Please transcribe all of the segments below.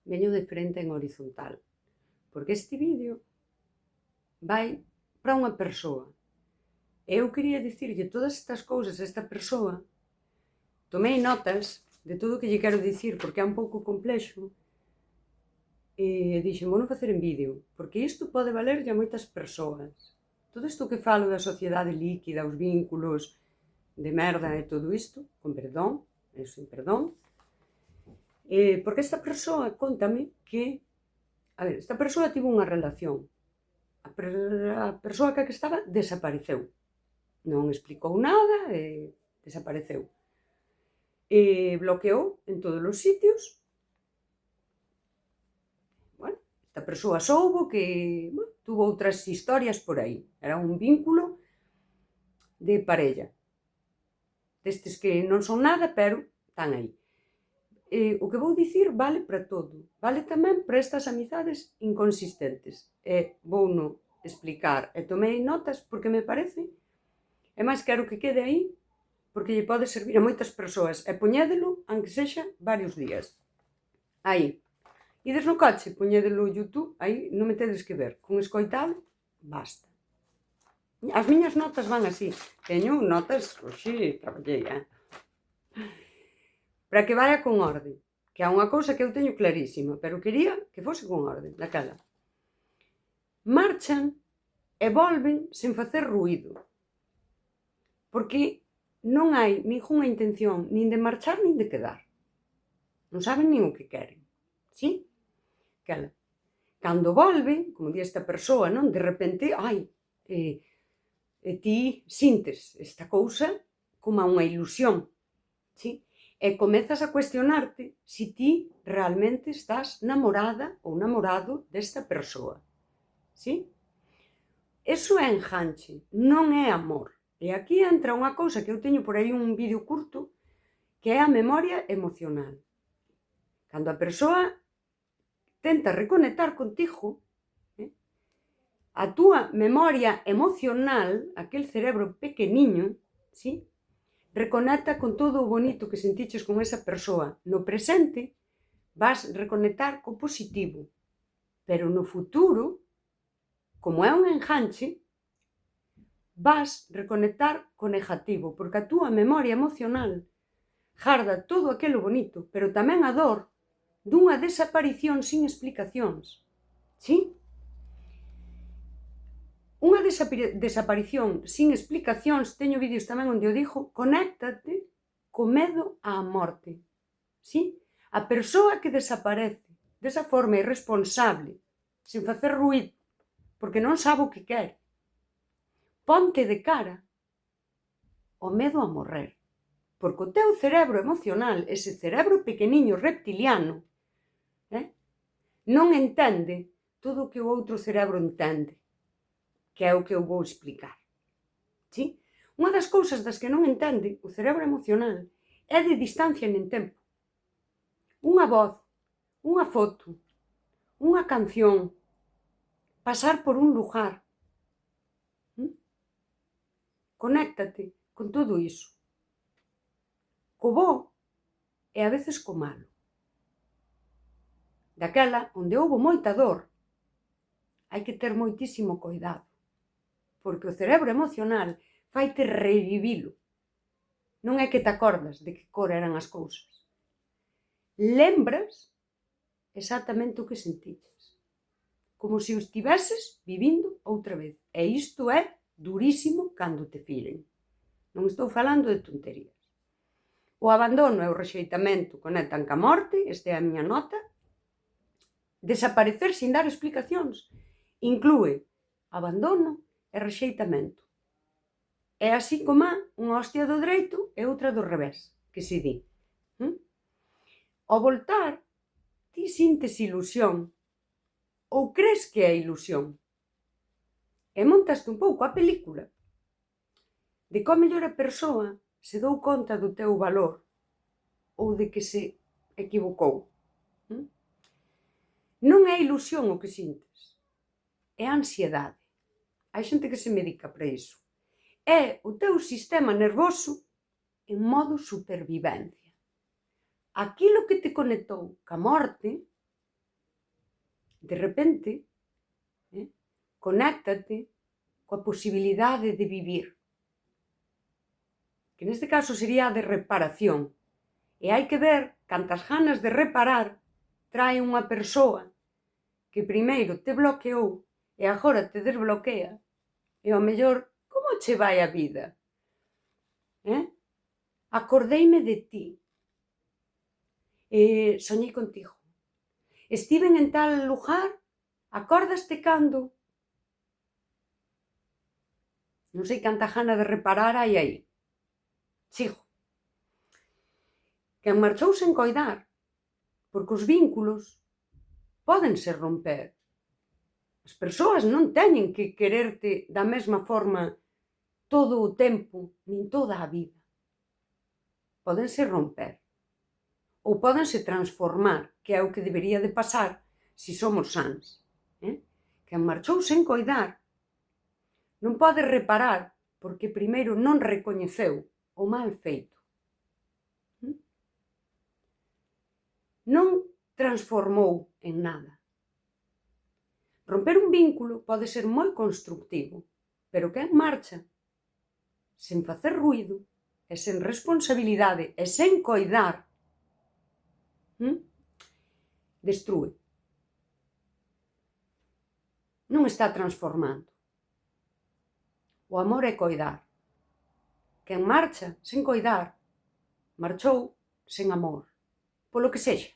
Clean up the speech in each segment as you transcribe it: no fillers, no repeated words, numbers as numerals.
veño de frente en horizontal, porque este vídeo vai para unha persoa. Eu quería dicirlle todas estas cousas a esta persoa, tomei notas de todo o que lle quero dicir, porque é un pouco complexo, e dixen, vou non facer en vídeo, porque isto pode valerlle a moitas persoas. Todo isto que falo da sociedade líquida, os vínculos de merda e todo isto, con perdón, e sin perdón, porque esta persoa contame que, esta persoa tivo unha relación, a persoa que estaba desapareceu, non explicou nada e desapareceu, e bloqueou en todos os sitios. Bueno, esta persoa soubo que tuvo outras historias por aí, era un vínculo de parella, destes que non son nada, pero están aí. O que vou dicir vale para todo, vale tamén para estas amizades inconsistentes. Vouno explicar e tomei notas porque me parece, e máis quero que quede aí, porque lle pode servir a moitas persoas, e poñédelo, aunque sexa varios días. Aí, ides no coche, poñédelo no YouTube, aí non me tedes que ver, con escoitalo, basta. As miñas notas van así, teño notas, oxe, traballei, para que vaya con orde, que é unha cousa que eu teño clarísima, pero quería que fose con orde, daquela. Marchan e volven sen facer ruído, porque non hai ningunha intención nin de marchar nin de quedar. Non saben nin o que queren, sí? Aquela. Cando volven, como di esta persoa, non? De repente, ti sintes esta cousa como unha ilusión, sí? E comezas a cuestionarte se ti realmente estás namorada ou namorado desta persoa, sí? Eso é enganche, non é amor. E aquí entra unha cousa que eu teño por aí un vídeo curto, que é a memoria emocional. Cando a persoa tenta reconectar contigo, a túa memoria emocional, aquel cerebro pequeniño, sí? Reconecta con todo o bonito que sentiches con esa persoa. No presente vas reconectar co positivo, pero no futuro, como é un enganche, vas reconectar co negativo, porque a túa memoria emocional garda todo aquilo bonito, pero tamén a dor dunha desaparición sin explicacións, sí? Unha desaparición sin explicacións, teño vídeos tamén onde o digo, conéctate co medo á morte, sí? A persoa que desaparece desa forma irresponsable, sen facer ruído, porque non sabe o que quere, ponte de cara ao medo a morrer, porque o teu cerebro emocional, ese cerebro pequeniño reptiliano, non entende todo o que o outro cerebro entende, que é o que eu vou explicar, sí? Unha das cousas das que non entende o cerebro emocional é de distancia nen tempo. Unha voz, unha foto, unha canción, pasar por un lugar. Conéctate con todo iso. Co bo e a veces co malo. Daquela onde houbo moita dor, hai que ter moitísimo cuidado, porque o cerebro emocional faite revivilo. Non é que te acordas de que cor eran as cousas. Lembras exactamente o que sentiches, como se o estiveses vivindo outra vez. E isto é durísimo cando te firen. Non estou falando de tonterías. O abandono e o rexeitamento conectan ca morte, esta é a miña nota. Desaparecer sin dar explicacións inclúe abandono e rexeitamento. É así como unha hostia do dereito e outra do revés, que se di. Ao voltar, ti sintes ilusión, ou crees que é ilusión, e montaste un pouco a película de como mellor a persoa se dou conta do teu valor ou de que se equivocou. Non é ilusión o que sintes, é ansiedade. Hai xente que se medica para iso. É o teu sistema nervoso en modo supervivencia. Aquilo que te conectou ca morte de repente, conéctate coa posibilidade de vivir, que neste caso sería a de reparación. E hai que ver cantas ganas de reparar trae unha persoa que primeiro te bloqueou e agora te desbloquea. E ao mellor, como che vai a vida? Acordeime de ti. Soñei contigo. Estiven en tal lugar, acórdaste cando? Non sei canta gana de reparar hai aí. Sigo. Quen marchou sen coidar, porque os vínculos pódense romper. As persoas non teñen que quererte da mesma forma todo o tempo, nin toda a vida. Pódense romper. Ou pódense transformar, que é o que debería de pasar se somos sans. Quen marchou sen coidar non pode reparar porque primeiro non recoñeceu o mal feito. Non transformou en nada. Romper un vínculo pode ser moi constructivo, pero quen marcha sen facer ruído e sen responsabilidade e sen coidar, destrúe. Non está transformando. O amor é coidar. Quen marcha sen coidar, marchou sen amor, polo que sexa.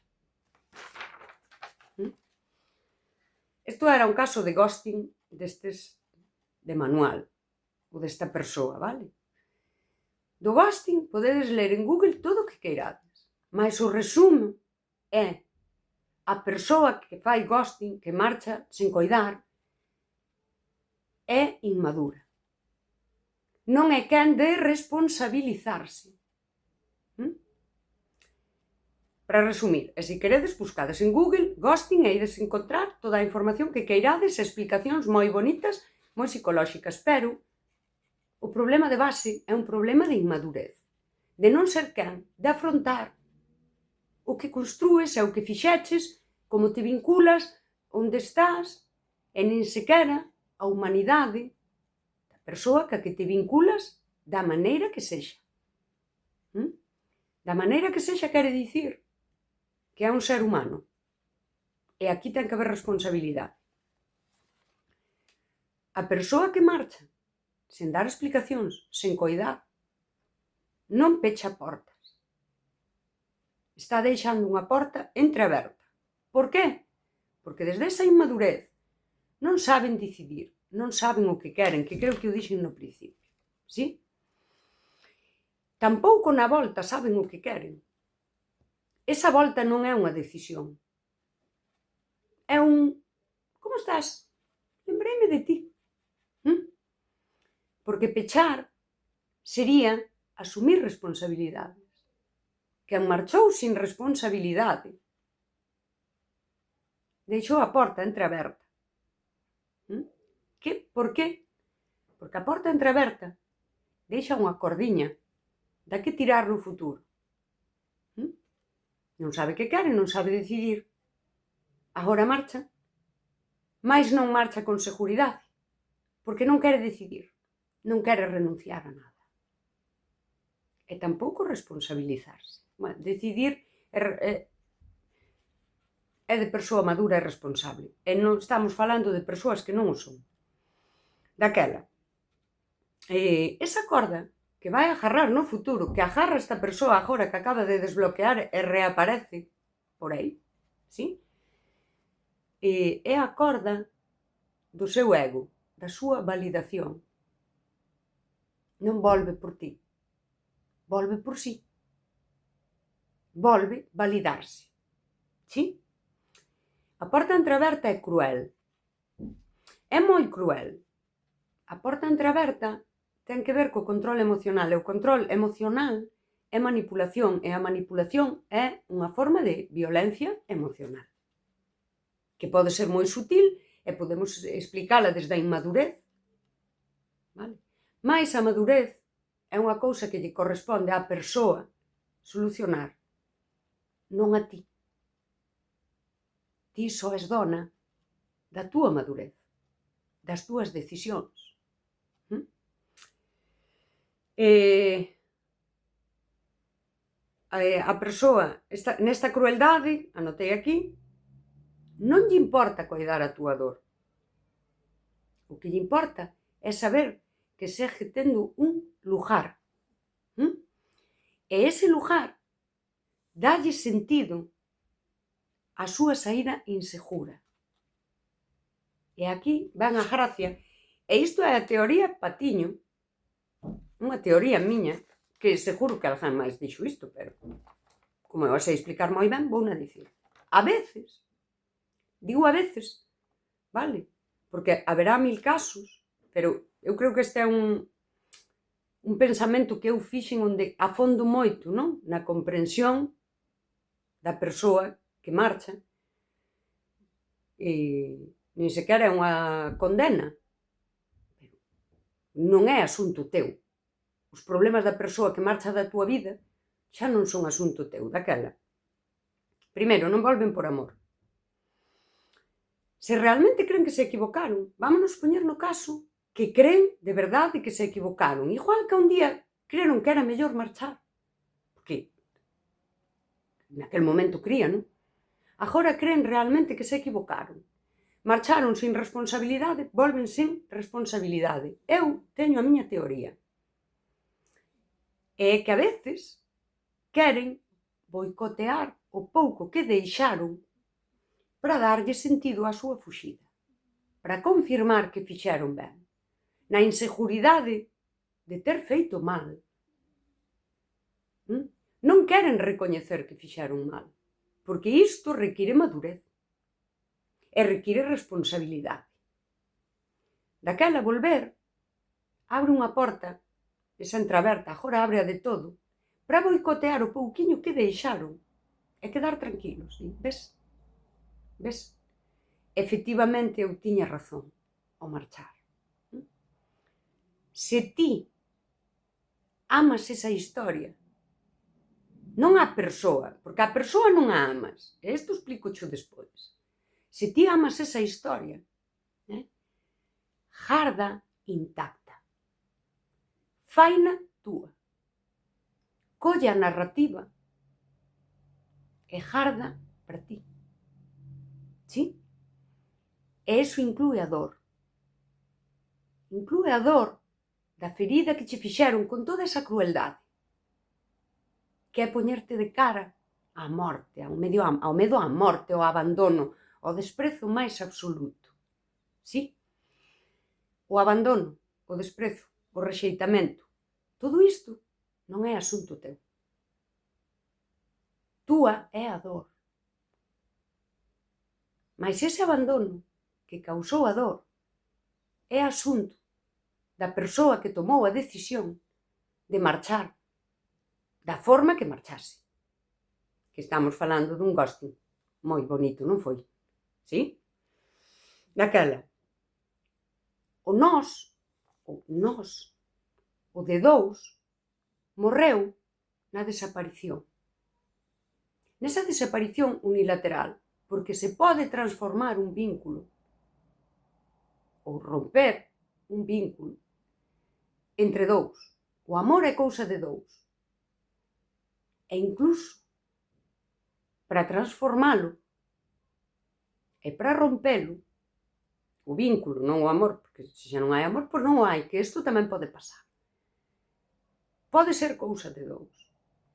Isto era un caso de ghosting destes de manual, ou desta persoa, vale? Do ghosting podedes ler en Google todo o que queirades, mas o resumo é a persoa que fai ghosting, que marcha sen coidar, é inmadura. Non é quen de responsabilizarse. Para resumir, e se queredes buscades en Google ghosting e ides encontrar toda a información que queirades e explicacións moi bonitas, moi psicolóxicas, pero o problema de base é un problema de inmadurez, de non ser quen de afrontar o que construes e o que fixeches, como te vinculas, onde estás, e nin sequera a humanidade da persoa que a que te vinculas da maneira que sexa. Da maneira que sexa quere dicir que é un ser humano. E aquí ten que haber responsabilidade. A persoa que marcha sen dar explicacións, sen coidar, non pecha portas. Está deixando unha porta entreaberta. Por qué? Porque desde esa inmadurez non saben decidir, non saben o que queren, que creo que o dixen no principio. Sí? Tampouco na volta saben o que queren. Esa volta non é unha decisión. É un... Como estás? Lembreime de ti. Porque pechar sería asumir responsabilidades. Quen marchou sin responsabilidade deixou a porta entreaberta. Por qué? Porque a porta entreaberta deixa unha cordiña da que tirar no futuro. Non sabe que quere, non sabe decidir. Agora marcha, mais non marcha con seguridade, porque non quere decidir, non quere renunciar a nada. E tampouco responsabilizarse. Bueno, decidir é de persoa madura e responsable. E non estamos falando de persoas que non o son. Daquela. Esa corda que vai agarrar no futuro, que agarra esta persoa agora que acaba de desbloquear e reaparece por aí, sí? É a corda do seu ego, da súa validación. Non volve por ti, volve por si. Volve validarse. Sí? A porta entreaberta é cruel. É moi cruel. A porta entreaberta ten que ver co control emocional, e o control emocional é manipulación, e a manipulación é unha forma de violencia emocional, que pode ser moi sutil e podemos explicala desde a inmadurez, vale? Mais a madurez é unha cousa que lle corresponde á persoa solucionar, non a ti. Ti só és dona da túa madurez, das túas decisións. A persoa, nesta crueldade, anotei aquí, non lle importa coidar a túa dor. O que lle importa é saber que segue tendo un lugar. E ese lugar dálle sentido á súa saída insegura. E aquí van a gracia. E isto é a teoría Patiño, unha teoría miña, que seguro que alguén máis dixo isto, pero como eu a sei explicar moi ben, vou na dicir. A veces, digo a veces, vale? Porque haberá 1000 casos, pero eu creo que este é un pensamento que eu fixen onde afondo moito, non? Na comprensión da persoa que marcha, e nin sequera é unha condena. Non é asunto teu. Os problemas da persoa que marcha da túa vida xa non son asunto teu, daquela. Primeiro, non volven por amor. Se realmente creen que se equivocaron, vámonos poñer no caso que creen de verdade que se equivocaron. Igual que un día creron que era mellor marchar. Porque naquel momento crían, non? Agora creen realmente que se equivocaron. Marcharon sin responsabilidade, volven sin responsabilidade. Eu teño a miña teoría. É que a veces queren boicotear o pouco que deixaron para darlle sentido á súa fuxida, para confirmar que fixeron ben. Na inseguridade de ter feito mal, non queren recoñecer que fixeron mal, porque isto require madurez e require responsabilidade. Daquela volver abre unha porta, esa entreaberta, agora abre a de todo, para boicotear o pouquiño que deixaron e quedar tranquilos. Ves? Ves? Efectivamente eu tiña razón ao marchar. Se ti amas esa historia, non a persoa, porque a persoa non a amas, e isto explicocho despois. Se ti amas esa historia, garda intacta. Faina túa. Colle a narrativa e garda para ti. Sí? E iso inclúe a dor. Inclúe a dor da ferida que che fixeron con toda esa crueldade, que é poñerte de cara á morte, ao medo á morte, ao abandono, ao desprezo máis absoluto. Sí? O abandono, o desprezo, o rexeitamento, todo isto non é asunto teu. Túa é a dor. Mais ese abandono que causou a dor é asunto da persoa que tomou a decisión de marchar da forma que marchase. Que estamos falando dun ghosting moi bonito, non foi? Sí? Daquela, o nós, o de dous, morreu na desaparición. Nesa desaparición unilateral, porque se pode transformar un vínculo ou romper un vínculo entre dous. O amor é cousa de dous. E incluso para transformalo e para rompelo, o vínculo, non o amor, porque se xa non hai amor, pois non o hai, que isto tamén pode pasar. Pode ser cousa de dous.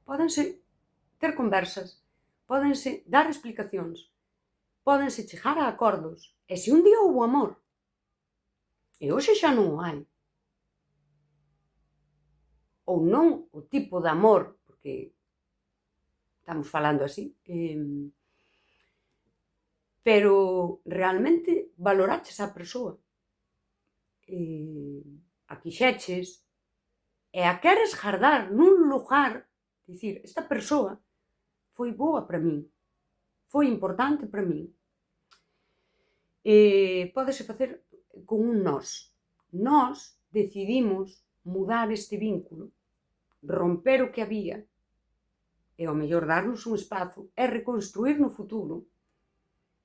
Pódense ter conversas, pódense dar explicacións, pódense chegar a acordos. E se un día houbo amor, e hoxe xa non o hai, ou non o tipo de amor, porque estamos falando así, pero realmente valoraches a persoa, a quixeches, e a queres gardar nun lugar, dicir, esta persoa foi boa para min, foi importante para min. Pódese facer con un nós. Nós decidimos mudar este vínculo, romper o que había, e ao mellor darnos un espazo e reconstruir no futuro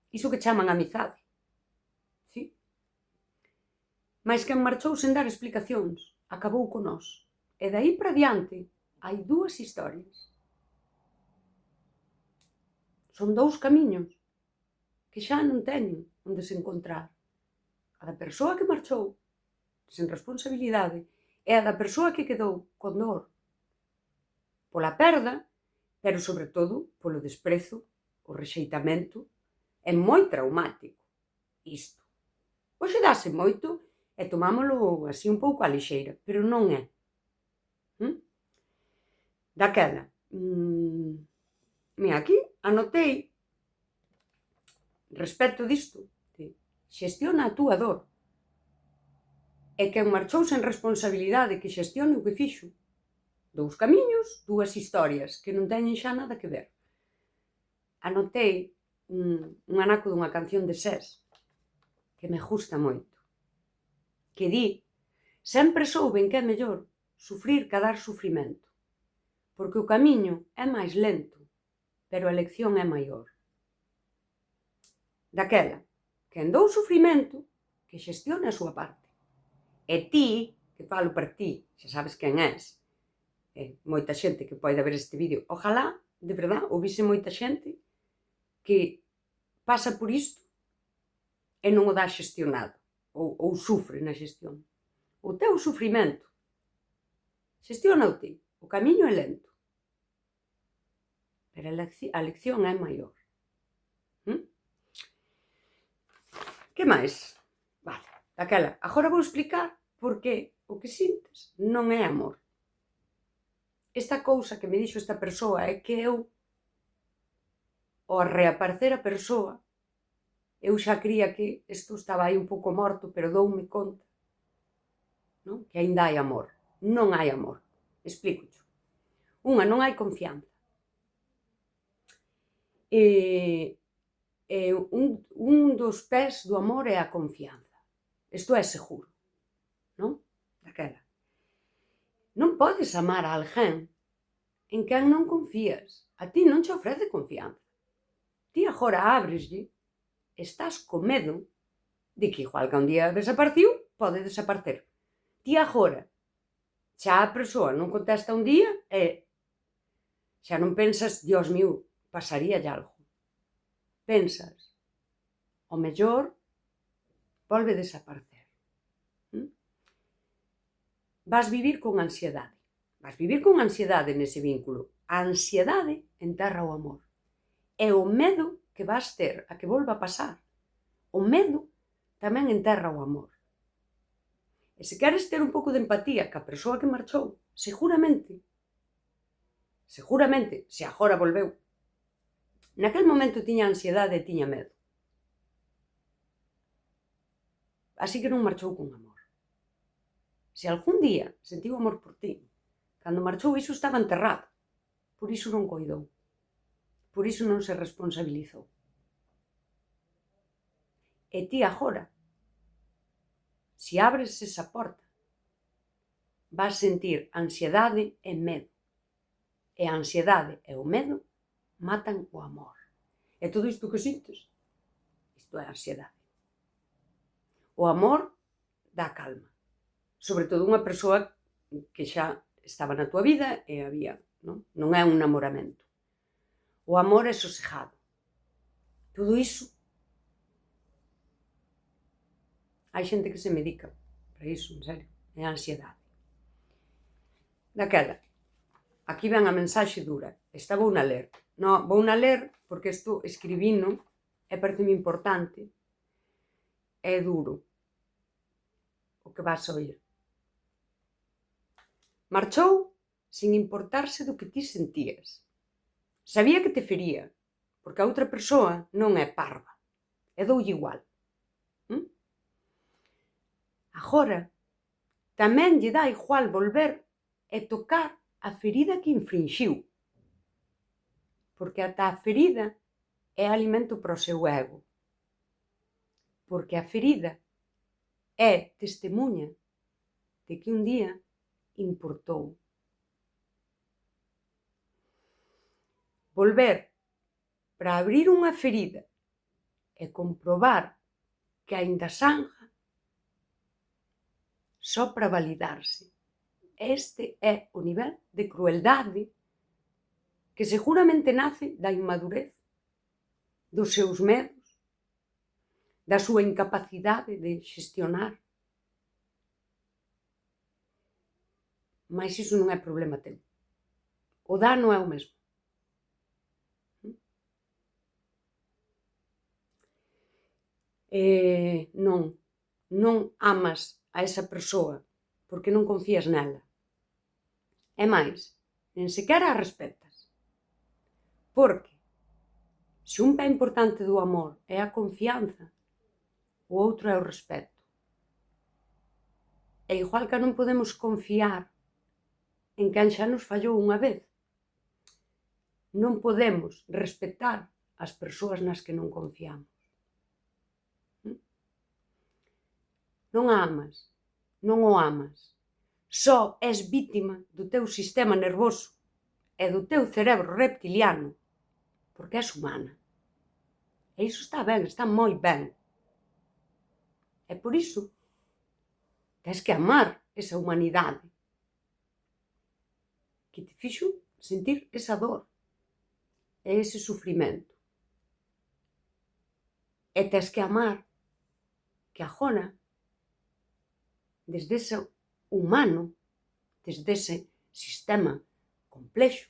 iso que chaman amizade. Mais quen marchou sen dar explicacións acabou con nós. E dai para diante hai dúas historias. Son dous camiños que xa non teñen onde se encontrar. A da persoa que marchou sen responsabilidade e a da persoa que quedou con dor pola perda, pero sobre todo polo desprezo, o rexeitamento. É moi traumático isto. Hoxe dáse moito e tomámolo así un pouco á lixeira, pero non é. Daquela, mira, aquí anotei respecto disto, xestiona a túa dor. E quen marchou sen responsabilidade que xestione o que fixo. Dous camiños, dúas historias que non teñen xa nada que ver. Anotei un anaco dunha canción de Sés que me gusta moito, que di: sempre souben que é mellor sufrir ca dar sufrimento, porque o camiño é máis lento, pero a lección é maior. Daquela, quen dou sufrimento, que xestione a súa parte. E ti, que falo para ti, xa sabes quen és, moita xente que pode ver este vídeo, ojalá, de verdad, houvise moita xente que pasa por isto e non o dá xestionado, ou sufre na xestión. O teu sufrimento, xestiona o ti. O camiño é lento, pero a lección é maior. Que máis? Vale, daquela, agora vou explicar porque o que sintes non é amor. Esta cousa que me dixo esta persoa é que eu, ao reaparecer a persoa, eu xa cría que isto estaba aí un pouco morto, pero doume conta, non? Que aínda hai amor. Non hai amor. Explícocho. Unha, non hai confianza. Un dos pés do amor é a confianza. Isto é seguro, non? Daquela. Non podes amar a alguén en quen non confías. A ti non che ofrece confianza. Ti agora ábreslle, estás co medo de que igual que un día desapareciu, pode desaparecer. Ti agora, xa a persoa non contesta un día e xa non pensas, Dios mío, pasaríalle algo. Pensas, o mellor volve desaparecer. Vas vivir con ansiedade. Vas vivir con ansiedade nese vínculo. A ansiedade enterra o amor. E o medo que vas ter a que volva a pasar. O medo tamén enterra o amor. E se queres ter un pouco de empatía ca persoa que marchou, seguramente, se agora volveu, naquel momento tiña ansiedade e tiña medo. Así que non marchou con amor. Se algún día sentiu amor por ti, cando marchou iso estaba enterrado. Por iso non coidou. Por iso non se responsabilizou. E ti agora, se abres esa porta, vas sentir ansiedade e medo. E a ansiedade e o medo matan o amor. E todo isto que sintes, isto é ansiedade. O amor dá calma. Sobre todo unha persoa que xa estaba na tua vida e había, non é un namoramento. O amor é sosegado. Todo iso, hai xente que se medica para iso, en serio, é a ansiedade. Daquela, aquí ven a mensaxe dura. Esta vou na ler. Non, vou na ler porque isto escribino e pareceme importante. É duro o que vas a oír. Marchou sin importarse do que ti sentías. Sabía que te fería, porque a outra persoa non é parva. E doulle igual. Agora, tamén lle dá igual volver e tocar a ferida que infrinxiu. Porque ata a ferida é alimento para o seu ego. Porque a ferida é testemunha de que un día importou. Volver para abrir unha ferida e comprobar que aínda sanga só para validarse. Este é o nivel de crueldade que seguramente nace da inmadurez, dos seus medos, da súa incapacidade de xestionar. Mas iso non é problema teu. O dano é o mesmo. Non amas a esa persoa porque non confías nela. É máis, nen sequera a respetas. Porque se un pé importante do amor é a confianza, o outro é o respeto. E igual que non podemos confiar en quen xa nos fallou unha vez, non podemos respetar as persoas nas que non confiamos. Non a amas, non o amas. Só és vítima do teu sistema nervoso e do teu cerebro reptiliano, porque és humana. E iso está ben, está moi ben. E por iso, tens que amar esa humanidade que te fixo sentir esa dor e ese sufrimento. E tens que amar que agora, desde ese humano, desde ese sistema complexo,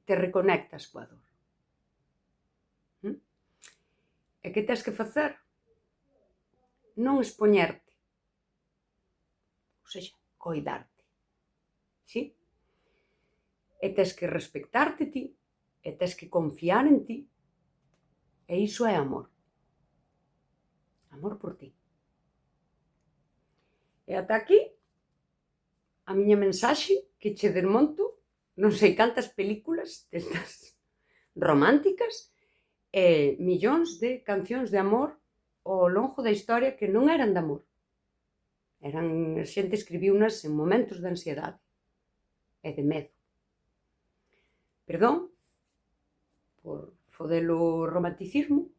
te reconectas coa dor. E que tens que facer? Non expoñerte, ou seja, coidarte, sí? E tens que respectarte ti, e tens que confiar en ti, e iso é amor. Amor por ti. E ata aquí a miña mensaxe que che desmonto non sei cantas películas destas románticas e millóns de cancións de amor ao longo da historia que non eran de amor. Eran, a xente escribiunas en momentos de ansiedade e de medo. Perdón por fodelo romanticismo,